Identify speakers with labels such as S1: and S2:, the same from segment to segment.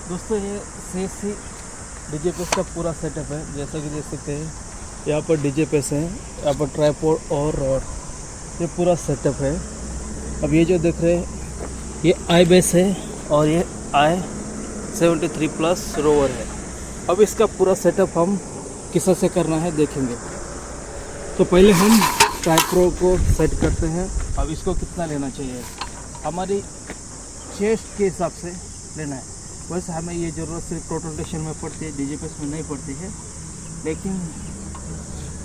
S1: दोस्तों ये CSC DJ pace का पूरा सेटअप है। जैसा कि देख सकते हैं यहाँ पर डीजे पेस है, यहाँ पर ट्राइपॉड और रॉड, ये पूरा सेटअप है। अब ये जो देख रहे हैं ये आई बेस है और ये i73+ रोवर है। अब इसका पूरा सेटअप हम किस से करना है देखेंगे। तो पहले हम ट्राइपॉड को सेट करते हैं। अब इसको कितना लेना चाहिए, हमारी चेस्ट के हिसाब से लेना है। वैसे हमें ये ज़रूरत सिर्फ टोटल टेशन में पड़ती है, डीजे पेस में नहीं पड़ती है। लेकिन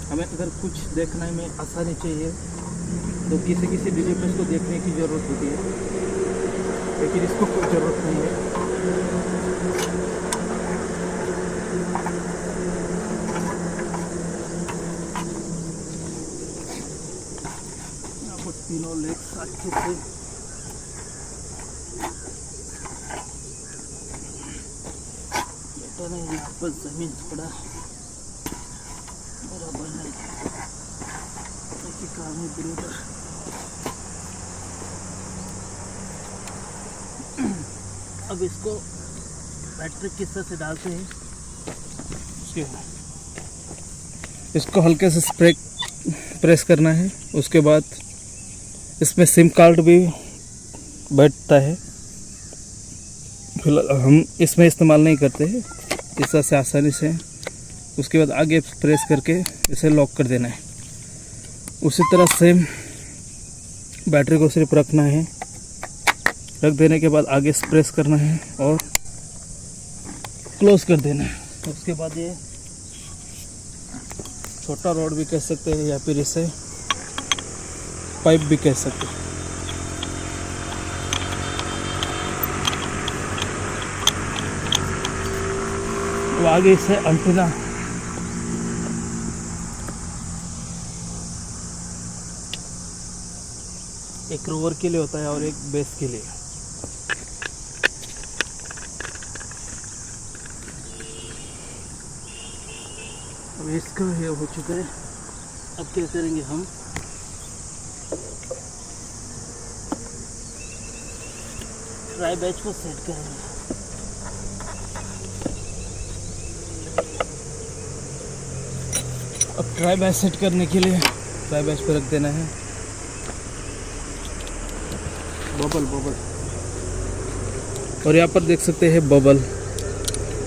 S1: हमें अगर कुछ देखने में आसानी चाहिए तो किसी किसी डीजे पेस को देखने की ज़रूरत होती है, लेकिन इसको कोई ज़रूरत नहीं है। यहाँ पर तीनों लेग्स अच्छे से नहीं, यहाँ पर जमीन थोड़ा बराबर नहीं ताकि काम में बराबर। अब इसको बैटरी किस तरह से डालते हैं, इसको हल्के से प्रेस करना है। उसके बाद इसमें सिम कार्ड भी बैठता है। फिलहाल हम इसमें इस्तेमाल नहीं करते हैं, इस तरह से आसानी से। उसके बाद आगे प्रेस करके इसे लॉक कर देना है। उसी तरह से बैटरी को सिर्फ रखना है, रख देने के बाद आगे प्रेस करना है और क्लोज कर देना है। उसके बाद ये छोटा रॉड भी कह सकते हैं या फिर इसे पाइप भी कह सकते हैं। तो आगे से एंटीना एक रोवर के लिए होता है और एक बेस के लिए। अब इसका ये हो चुका है। अब क्या करेंगे, हम ट्राई बैच को सेट करेंगे। अब ट्राई बैच सेट करने के लिए ट्राई बैच पे रख देना है बबल, और यहाँ पर देख सकते हैं बबल।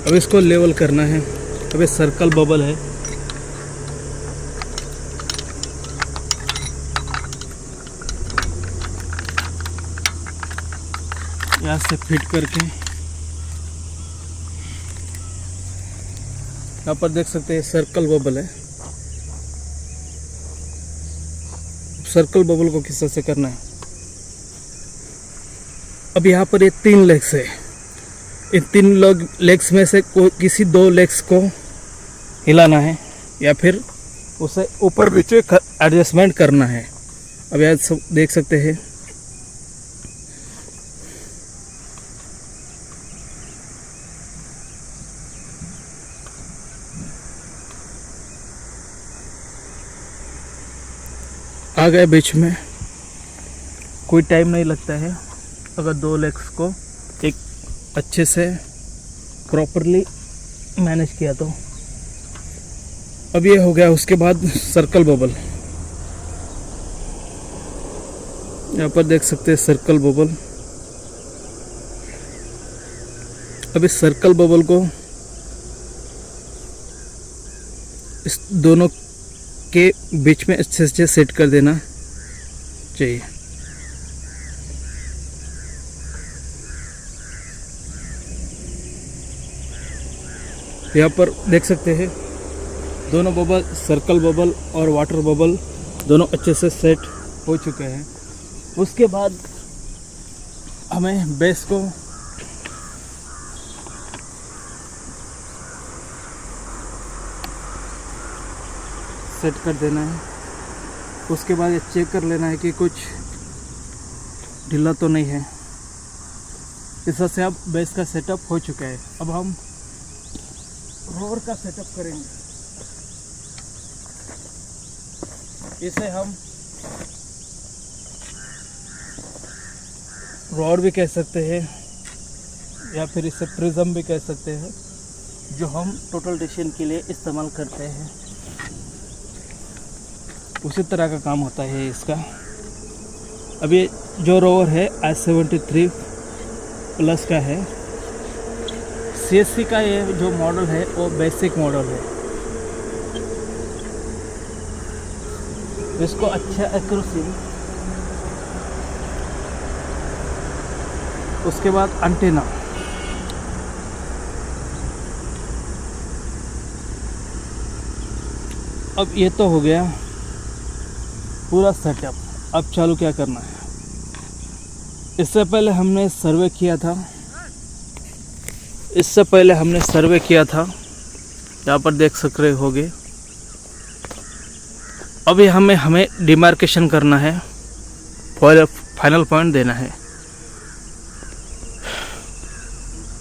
S1: अब इसको लेवल करना है। अब ये सर्कल बबल है। यहाँ से फिट करके यहाँ पर देख सकते हैं सर्कल बबल है। सर्कल बबल को किस तरह से करना है, अब यहाँ पर ये 3 लेग्स है। इन 3 लेग्स में से किसी 2 लेग्स को हिलाना है या फिर उसे ऊपर नीचे एडजस्टमेंट करना है। अब यहाँ सब देख सकते हैं आ गए बीच में। कोई टाइम नहीं लगता है अगर 2 लेग्स को एक अच्छे से प्रॉपरली मैनेज किया तो। अब ये हो गया। उसके बाद सर्कल बबल, यहाँ पर देख सकते हैं सर्कल बबल। अब इस सर्कल बबल को इस दोनों के बीच में अच्छे से सेट कर देना चाहिए। यहाँ पर देख सकते हैं दोनों बबल, सर्कल बबल और वाटर बबल दोनों अच्छे से सेट हो चुके हैं। उसके बाद हमें बेस को सेट कर देना है। उसके बाद ये चेक कर लेना है कि कुछ ढीला तो नहीं है। इस तरह से अब बेस का सेटअप हो चुका है। अब हम रोवर का सेटअप करेंगे। इसे हम रॉड भी कह सकते हैं या फिर इसे प्रिज्म भी कह सकते हैं, जो हम टोटल डिशन के लिए इस्तेमाल करते हैं। उसी तरह का काम होता है इसका। अब ये जो रोवर है i73 प्लस का है। CSC का ये जो मॉडल है वो बेसिक मॉडल है। इसको अच्छा एक्यूरेसी, उसके बाद एंटीना, अब ये तो हो गया पूरा सेटअप। अब चालू क्या करना है। इससे पहले हमने सर्वे किया था, यहाँ पर देख सक रहे होगे। अभी हमें डिमार्केशन करना है, फाइनल पॉइंट देना है।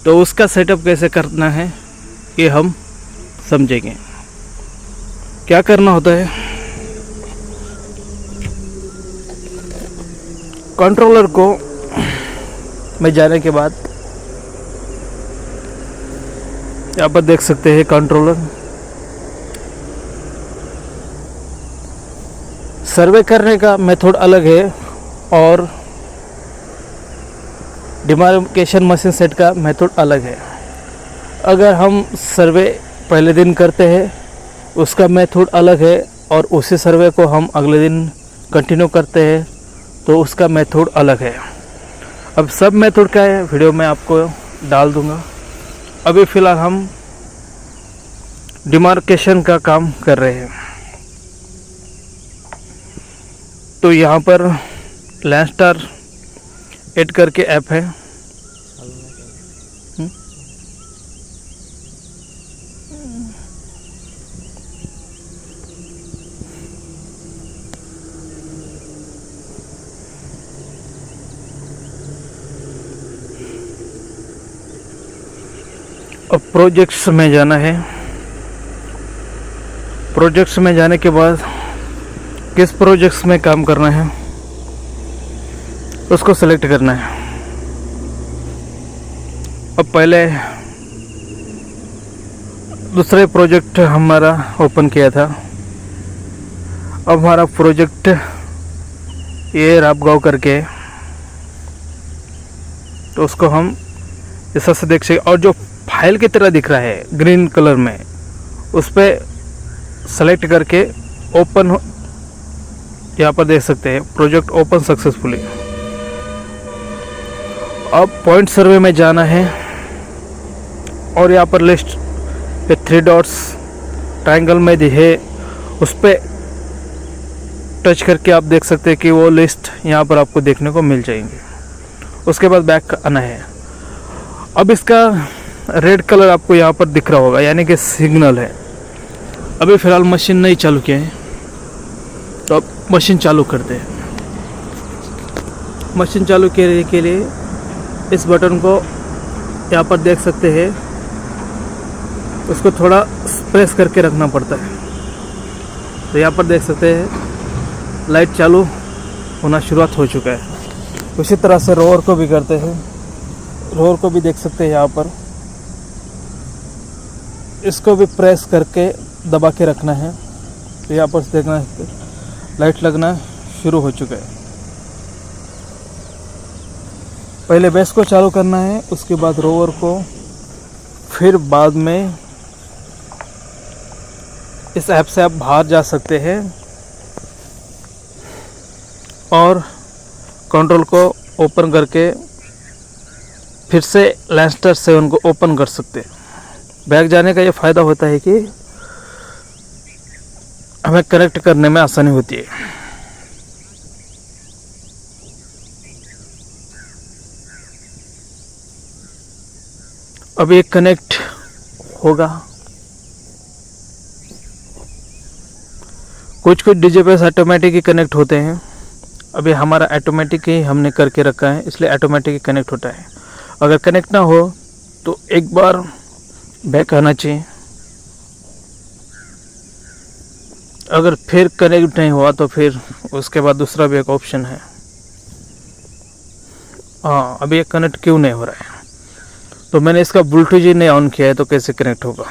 S1: तो उसका सेटअप कैसे करना है ये हम समझेंगे। क्या करना होता है, कंट्रोलर को में जाने के बाद यहाँ पर देख सकते हैं कंट्रोलर। सर्वे करने का मेथड अलग है और डिमार्केशन मशीन सेट का मेथड अलग है। अगर हम सर्वे पहले दिन करते हैं उसका मेथड अलग है, और उसी सर्वे को हम अगले दिन कंटिन्यू करते हैं तो उसका मेथड अलग है। अब सब मेथड का है वीडियो में आपको डाल दूंगा। अभी फ़िलहाल हम डिमार्केशन का काम कर रहे हैं। तो यहाँ पर लैंडस्टार ऐड करके ऐप है। अब प्रोजेक्ट्स में जाना है। प्रोजेक्ट्स में जाने के बाद किस प्रोजेक्ट्स में काम करना है उसको सेलेक्ट करना है। अब पहले दूसरे प्रोजेक्ट हमारा ओपन किया था। अब हमारा प्रोजेक्ट ये रापगांव करके, तो उसको हम इस तरह से देख सकते। और जो फाइल की तरह दिख रहा है ग्रीन कलर में, उस पर सेलेक्ट करके ओपन, यहाँ पर देख सकते हैं प्रोजेक्ट ओपन सक्सेसफुली। अब पॉइंट सर्वे में जाना है और यहाँ पर लिस्ट पे 3 डॉट्स ट्रायंगल में दिखे, उस पर टच करके आप देख सकते हैं कि वो लिस्ट यहाँ पर आपको देखने को मिल जाएंगे। उसके बाद बैक आना है। अब इसका रेड कलर आपको यहाँ पर दिख रहा होगा, यानी कि सिग्नल है। अभी फ़िलहाल मशीन नहीं चालू किया है, तो अब मशीन चालू करते हैं। मशीन चालू करने के लिए इस बटन को यहाँ पर देख सकते हैं, उसको थोड़ा प्रेस करके रखना पड़ता है। तो यहाँ पर देख सकते हैं लाइट चालू होना शुरुआत हो चुका है। उसी तरह से रोवर को भी करते हैं। रोवर को भी देख सकते हैं यहाँ पर, इसको भी प्रेस करके दबा के रखना है। तो यहाँ पर देखना है लाइट लगना शुरू हो चुका है। पहले बेस को चालू करना है, उसके बाद रोवर को, फिर बाद में इस ऐप से आप बाहर जा सकते हैं और कंट्रोल को ओपन करके फिर से लैंडस्टार 7 को ओपन कर सकते हैं। बैक जाने का ये फ़ायदा होता है कि हमें कनेक्ट करने में आसानी होती है। अब ये कनेक्ट होगा। कुछ डीजे बेस ऑटोमेटिक ही कनेक्ट होते हैं। अभी हमारा ऑटोमेटिक ही हमने करके रखा है, इसलिए ऑटोमेटिक ही कनेक्ट होता है। अगर कनेक्ट ना हो तो एक बार बैक आना चाहिए। अगर फिर कनेक्ट नहीं हुआ तो फिर उसके बाद दूसरा भी एक ऑप्शन है। हाँ, अभी ये कनेक्ट क्यों नहीं हो रहा है, तो मैंने इसका ब्लूटूथ ही नहीं ऑन किया है, तो कैसे कनेक्ट होगा?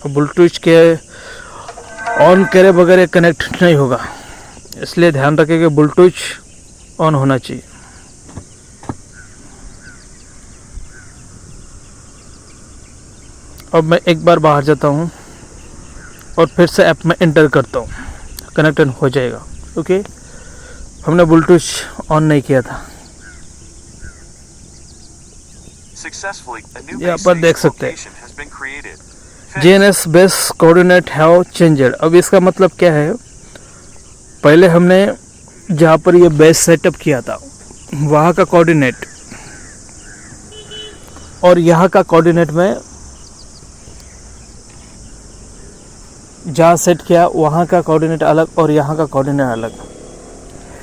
S1: ब्लूटूथ के ऑन करे बगैर कनेक्ट नहीं होगा, इसलिए ध्यान रखें कि ब्लूटूथ ऑन होना चाहिए। अब मैं एक बार बाहर जाता हूँ और फिर से ऐप में एंटर करता हूँ, कनेक्टेड हो जाएगा। ओके, हमने ब्लूटूथ ऑन नहीं किया था। यहाँ पर देख सकते हैं GNS base coordinate have changed. अब इसका मतलब क्या है? पहले हमने जहाँ पर ये बेस सेटअप किया था वहाँ का कोऑर्डिनेट और यहाँ का कोऑर्डिनेट में जहाँ सेट किया वहाँ का कोऑर्डिनेट अलग और यहाँ का कोऑर्डिनेट अलग।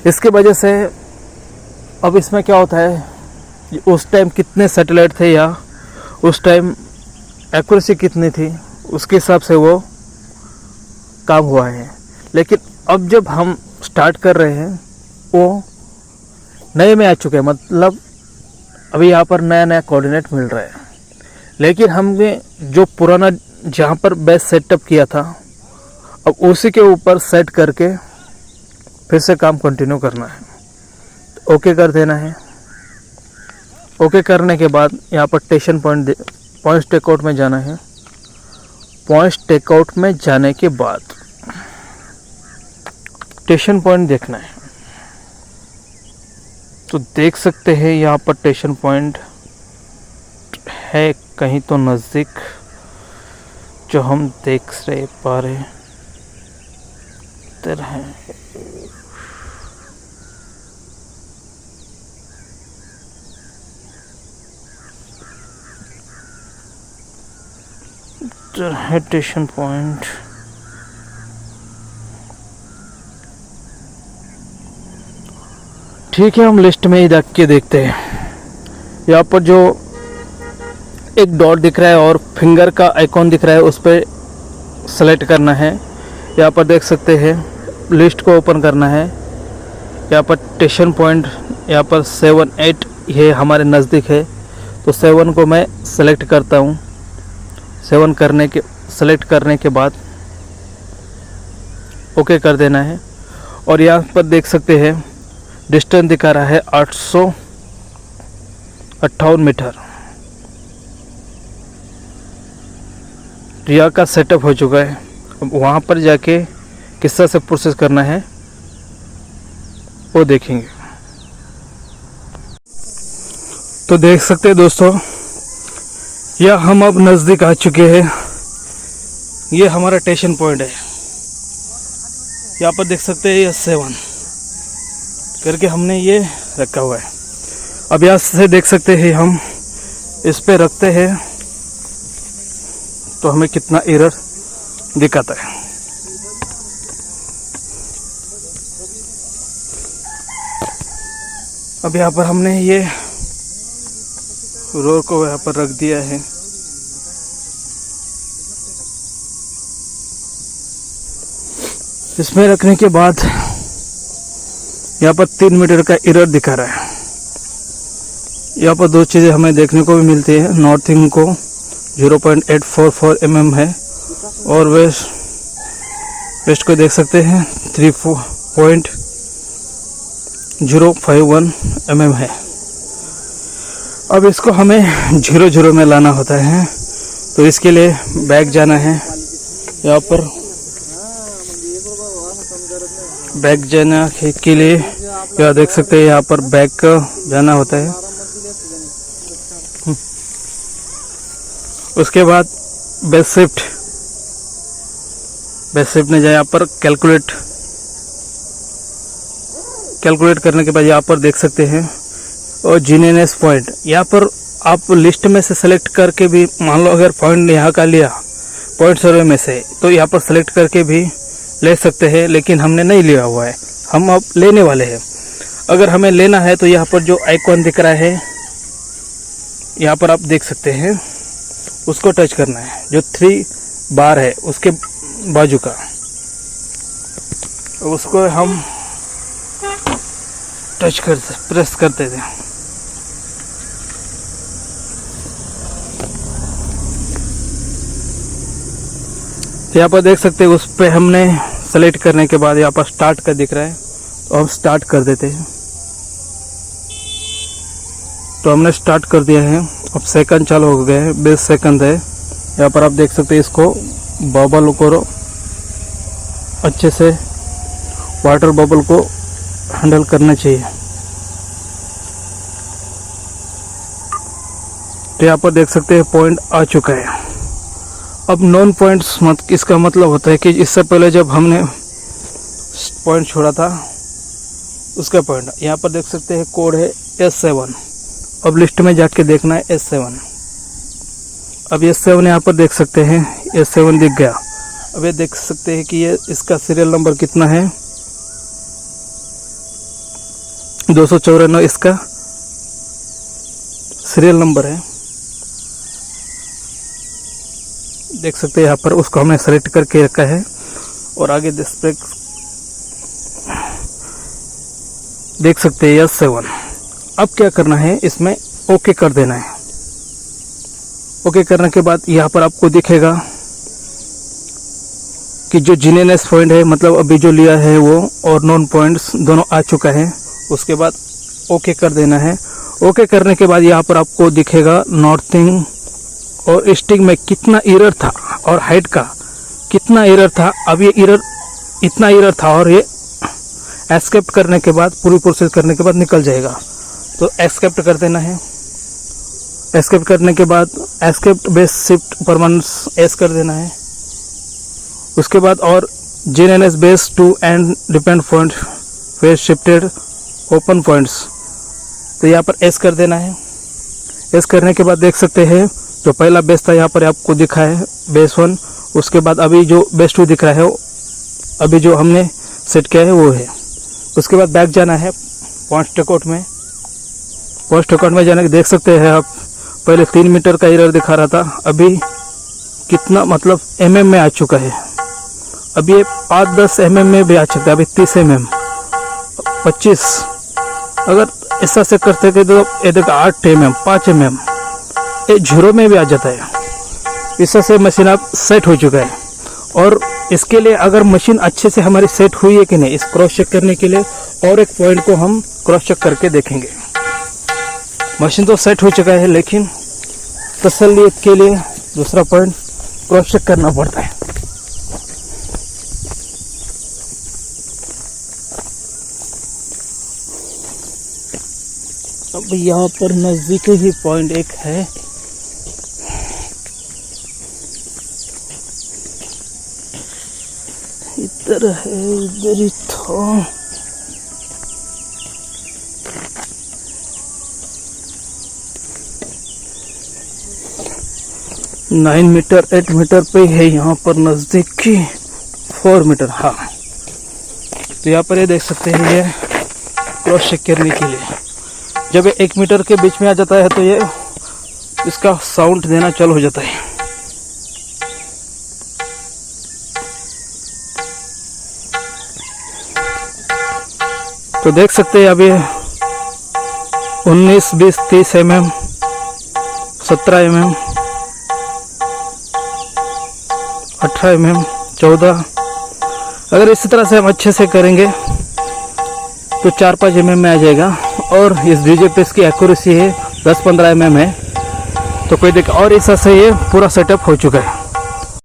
S1: इसके वजह से अब इसमें क्या होता है, उस टाइम कितने सैटेलाइट थे या उस टाइम एक्यूरेसी कितनी थी, उसके हिसाब से वो काम हुआ है। लेकिन अब जब हम स्टार्ट कर रहे हैं वो नए में आ चुके हैं, मतलब अभी यहाँ पर नया नया कोऑर्डिनेट मिल रहा है। लेकिन हमने जो पुराना जहाँ पर बेस सेटअप किया था अब उसी के ऊपर सेट करके फिर से काम कंटिन्यू करना है। ओके कर देना है। ओके करने के बाद यहाँ पर स्टेशन पॉइंट टेकआउट में जाना है। पॉइंट टेकआउट में जाने के बाद स्टेशन पॉइंट देखना है। तो देख सकते हैं यहाँ पर स्टेशन पॉइंट है कहीं तो नज़दीक, जो हम देख रहे पा रहे इधर है। इधर है स्टेशन पॉइंट। ठीक है, हम लिस्ट में ही रख के देखते हैं। यहाँ पर जो एक डॉट दिख रहा है और फिंगर का आइकॉन दिख रहा है, उस पर सेलेक्ट करना है। यहाँ पर देख सकते हैं लिस्ट को ओपन करना है। यहाँ पर स्टेशन पॉइंट यहाँ पर 7, 8 ये हमारे नज़दीक है, तो 7 को मैं सेलेक्ट करता हूँ। 7 सेलेक्ट करने के बाद ओके कर देना है। और यहाँ पर देख सकते हैं डिस्टेंस दिखा रहा है 858 मीटर। रिया का सेटअप हो चुका है। अब वहाँ पर जाके किस तरह से प्रोसेस करना है वो देखेंगे। तो देख सकते हैं दोस्तों, यह हम अब नज़दीक आ चुके हैं। ये हमारा स्टेशन पॉइंट है। यहाँ पर देख सकते हैं ये 7 करके हमने ये रखा हुआ है। अब यहाँ से देख सकते हैं हम इस पे रखते हैं तो हमें कितना एरर दिखाता है। अब यहाँ पर हमने ये रोड को यहाँ पर रख दिया है। इसमें रखने के बाद यहाँ पर 3 मीटर का एरर दिखा रहा है। यहाँ पर 2 चीज़ें हमें देखने को भी मिलती है। नॉर्थिंग को 0.844 mm है और वेस्ट को देख सकते हैं 3.051 mm है। अब इसको हमें 0 में लाना होता है, तो इसके लिए बैक जाना है। यहाँ पर बैक जाना के लिए यहाँ देख सकते हैं यहाँ पर बैक जाना होता है। उसके बाद बेस शिफ्ट में जाए। यहाँ पर कैलकुलेट करने के बाद यहाँ पर देख सकते हैं और GNS पॉइंट यहाँ पर आप लिस्ट में से सेलेक्ट करके भी, मान लो अगर पॉइंट यहाँ का लिया पॉइंट सर्वे में से, तो यहाँ पर सेलेक्ट करके भी ले सकते हैं। लेकिन हमने नहीं लिया हुआ है, हम अब लेने वाले हैं। अगर हमें लेना है तो यहाँ पर जो आइकॉन दिख रहा है यहाँ पर आप देख सकते हैं, उसको टच करना है। जो 3 बार है उसके बाजू का, उसको हम प्रेस करते थे। यहाँ पर देख सकते हैं उस पे हमने सेलेक्ट करने के बाद यहाँ पर स्टार्ट का दिख रहा है, तो हम स्टार्ट कर देते हैं। तो हमने स्टार्ट कर दिया है। अब सेकंड चालू हो गए हैं, 20 सेकंड है। यहाँ पर आप देख सकते हैं इसको बबल को अच्छे से वाटर बबल को हैंडल करना चाहिए। तो यहाँ पर देख सकते हैं पॉइंट आ चुका है। अब नॉन पॉइंट्स इसका मतलब होता है कि इससे पहले जब हमने पॉइंट छोड़ा था उसका पॉइंट। यहाँ पर देख सकते हैं कोड है S7। अब लिस्ट में जाके देखना है S7। अब S7 यहाँ पर देख सकते हैं S7 दिख गया। अब ये देख सकते हैं कि ये इसका सीरियल नंबर कितना है, 294 इसका सीरियल नंबर है। देख सकते हैं यहाँ पर उसको हमने सेलेक्ट करके रखा है। और आगे देख सकते हैं S7। अब क्या करना है, इसमें ओके कर देना है। ओके करने के बाद यहाँ पर आपको दिखेगा कि जो जीनेनेस पॉइंट है, मतलब अभी जो लिया है वो, और नॉन पॉइंट्स दोनों आ चुका है। उसके बाद ओके कर देना है। ओके करने के बाद यहाँ पर आपको दिखेगा नॉर्थिंग और ईस्टिंग में कितना एरर था और हाइट का कितना एरर था। अब ये एरर इतना एरर था और ये एस्केप करने के बाद, पूरी प्रोसेस करने के बाद निकल जाएगा। तो एस्केप कर देना है। एस्केप करने के बाद एस्केप बेस शिफ्ट परमानेंस एस कर देना है। उसके बाद और GNS base to and depend point phase shifted open points, तो यहाँ पर एस कर देना है। एस करने के बाद देख सकते हैं जो पहला बेस था यहाँ पर आपको दिखा है बेस 1। उसके बाद अभी जो बेस 2 दिख रहा है, अभी जो हमने सेट किया है वो है। उसके बाद बैक जाना है पॉइंट टेकआउट में। पॉइंट टेकआउट में जाने के देख सकते हैं आप, पहले 3 मीटर का एरर दिखा रहा था, अभी कितना मतलब mm में आ चुका है। अभी ये 5-10 mm में भी आ चुका है, अभी 30 mm 25। अगर ऐसा से करते थे तो ये देखो 8 mm 5 mm ये 0 में भी आ जाता है। इससे से मशीन आप सेट हो चुका है। और इसके लिए अगर मशीन अच्छे से हमारी सेट हुई है कि नहीं, इस क्रॉस चेक करने के लिए और एक पॉइंट को हम क्रॉस चेक करके देखेंगे। मशीन तो सेट हो चुका है, लेकिन तसल्ली के लिए दूसरा पॉइंट क्रॉस चेक करना पड़ता है। अब यहाँ पर नज़दीक ही पॉइंट एक है, इधर है, इधर ही था। नाइन मीटर 8 मीटर पे है यहाँ पर नज़दीकी 4 मीटर। हाँ, तो यहाँ पर ये देख सकते हैं ये क्रॉस चेक करने के लिए जब ये 1 मीटर के बीच में आ जाता है तो ये इसका साउंड देना चालू हो जाता है। तो देख सकते हैं अभी 19, 20, 30 mm 17 mm 18 mm 14। अगर इसी तरह से हम अच्छे से करेंगे तो 4-5 mm में आ जाएगा। और इस डीजे पे इसकी एक्यूरेसी है 10-15 mm है, तो कोई देख। और इस तरह से ये पूरा सेटअप हो चुका है।